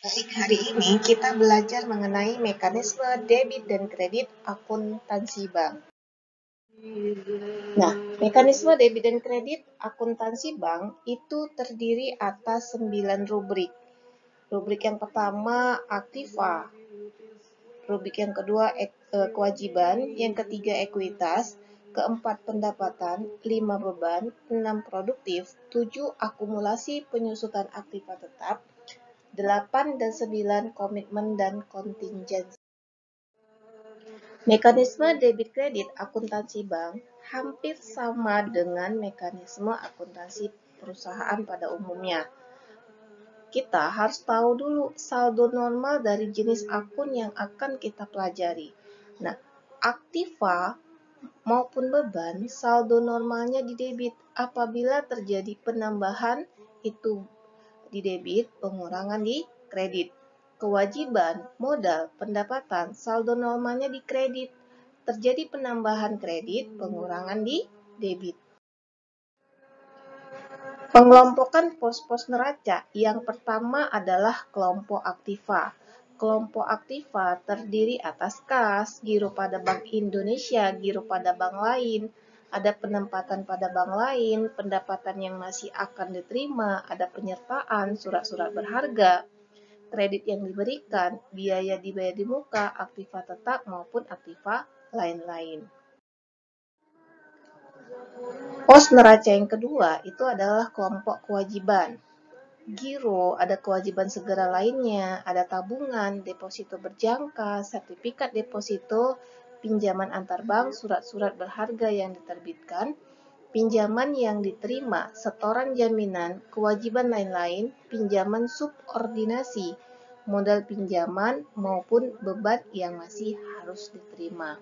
Baik, hari ini kita belajar mengenai mekanisme debit dan kredit akuntansi bank. Nah, mekanisme debit dan kredit akuntansi bank itu terdiri atas 9 rubrik. Rubrik yang pertama aktiva, rubrik yang kedua kewajiban, yang ketiga ekuitas, keempat pendapatan, 5 beban, 6 produktif, 7 akumulasi penyusutan aktiva tetap, 8 dan 9 komitmen dan kontingensi. Mekanisme debit kredit akuntansi bank hampir sama dengan mekanisme akuntansi perusahaan pada umumnya. Kita harus tahu dulu saldo normal dari jenis akun yang akan kita pelajari. Nah, aktiva maupun beban, saldo normalnya di debit. Apabila terjadi penambahan, itu di debit, pengurangan di kredit. Kewajiban, modal, pendapatan, saldo normalnya di kredit. Terjadi penambahan kredit, pengurangan di debit. Pengelompokan pos-pos neraca. Yang pertama adalah kelompok aktiva. Kelompok aktiva terdiri atas kas, giro pada Bank Indonesia, giro pada bank lain, ada penempatan pada bank lain, pendapatan yang masih akan diterima, ada penyertaan, surat-surat berharga, kredit yang diberikan, biaya dibayar di muka, aktiva tetap maupun aktiva lain-lain. Pos neraca yang kedua itu adalah kelompok kewajiban. Giro, ada kewajiban segera lainnya, ada tabungan, deposito berjangka, sertifikat deposito, pinjaman antar bank, surat-surat berharga yang diterbitkan, pinjaman yang diterima, setoran jaminan, kewajiban lain-lain, pinjaman subordinasi, modal pinjaman maupun beban yang masih harus diterima.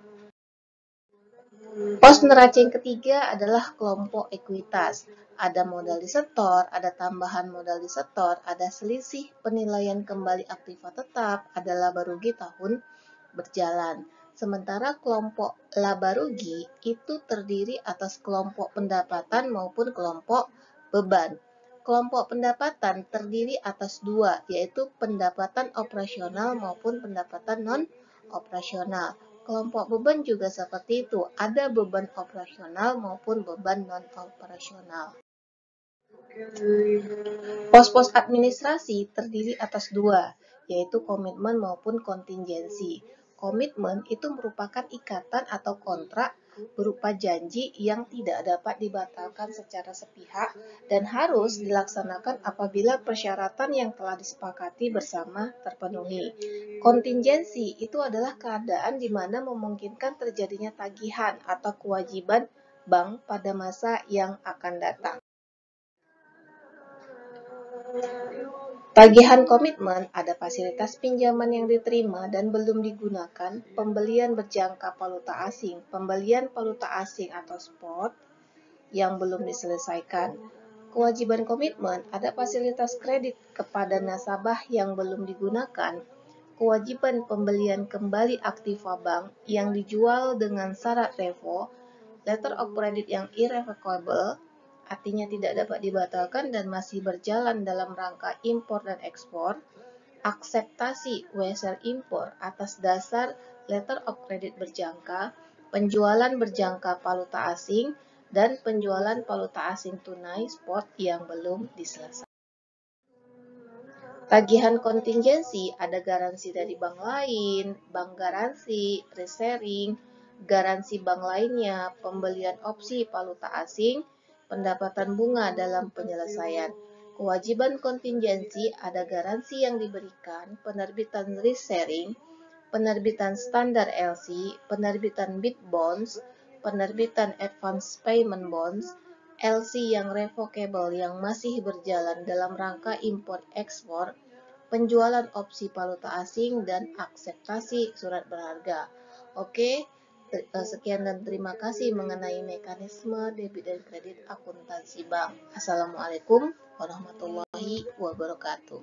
Pos neraca yang ketiga adalah kelompok ekuitas. Ada modal disetor, ada tambahan modal disetor, ada selisih penilaian kembali aktiva tetap, ada laba rugi tahun berjalan. Sementara kelompok laba rugi itu terdiri atas kelompok pendapatan maupun kelompok beban. Kelompok pendapatan terdiri atas dua, yaitu pendapatan operasional maupun pendapatan non-operasional. Kelompok beban juga seperti itu, ada beban operasional maupun beban non-operasional. Pos-pos administrasi terdiri atas dua, yaitu komitmen maupun kontingensi. Komitmen itu merupakan ikatan atau kontrak berupa janji yang tidak dapat dibatalkan secara sepihak dan harus dilaksanakan apabila persyaratan yang telah disepakati bersama terpenuhi. Kontingensi itu adalah keadaan di mana memungkinkan terjadinya tagihan atau kewajiban bank pada masa yang akan datang. Tagihan komitmen ada fasilitas pinjaman yang diterima dan belum digunakan, pembelian berjangka valuta asing, pembelian valuta asing atau spot yang belum diselesaikan. Kewajiban komitmen ada fasilitas kredit kepada nasabah yang belum digunakan, kewajiban pembelian kembali aktiva bank yang dijual dengan syarat revo, letter of credit yang irrevocable, artinya tidak dapat dibatalkan dan masih berjalan dalam rangka impor dan ekspor, akseptasi WSR impor atas dasar letter of credit berjangka, penjualan berjangka valuta asing, dan penjualan valuta asing tunai spot yang belum diselesaikan. Tagihan kontingensi ada garansi dari bank lain, bank garansi, resharing, garansi bank lainnya, pembelian opsi valuta asing, pendapatan bunga dalam penyelesaian. Kewajiban kontingensi ada garansi yang diberikan, penerbitan risk sharing, penerbitan standar LC, penerbitan bid bonds, penerbitan advance payment bonds, LC yang revocable yang masih berjalan dalam rangka import ekspor, penjualan opsi valuta asing, dan akseptasi surat berharga. Oke, sekian dan terima kasih mengenai mekanisme debit dan kredit akuntansi bank. Assalamualaikum warahmatullahi wabarakatuh.